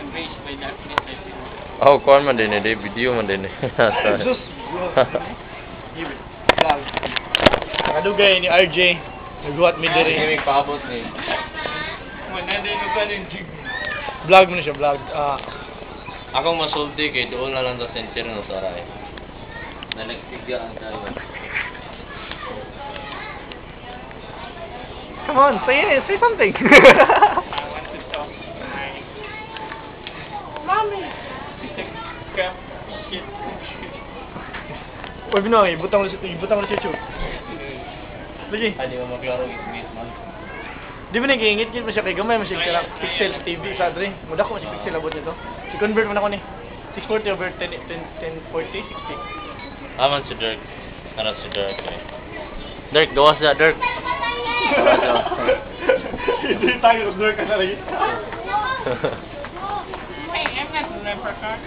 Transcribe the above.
embraced by darkness. Oh, kuan man din eh, video man din eh. Jesus! Vlog. Nakadugay ni RJ. Nagbuhat mi diri. Hindi may paabot ni. Mananay mo pa rin jig. Vlog mo na siya, vlog. Akong masulti kay doon na lang sa center no saray. Nalagtigyan tayo. Come on, say something. I want to talk to my mommy. Crap. Shit. Uy, Binoy, ibutang mo sa YouTube. Lagi. Hindi mo maglaro Smith man. Di ba nag-iingit yun mo siya kay gamay mo siya pixel TV sa Adre. Muda ko mo siya pixel abot nito. I-convert mo na ko ni 640 over 1040, 60. Aman si Dirk. Ano si Dirk eh. Dirk, gawas na Dirk. Hindi tayo observe ka na lagi. Hey, I'm not a leprechaun.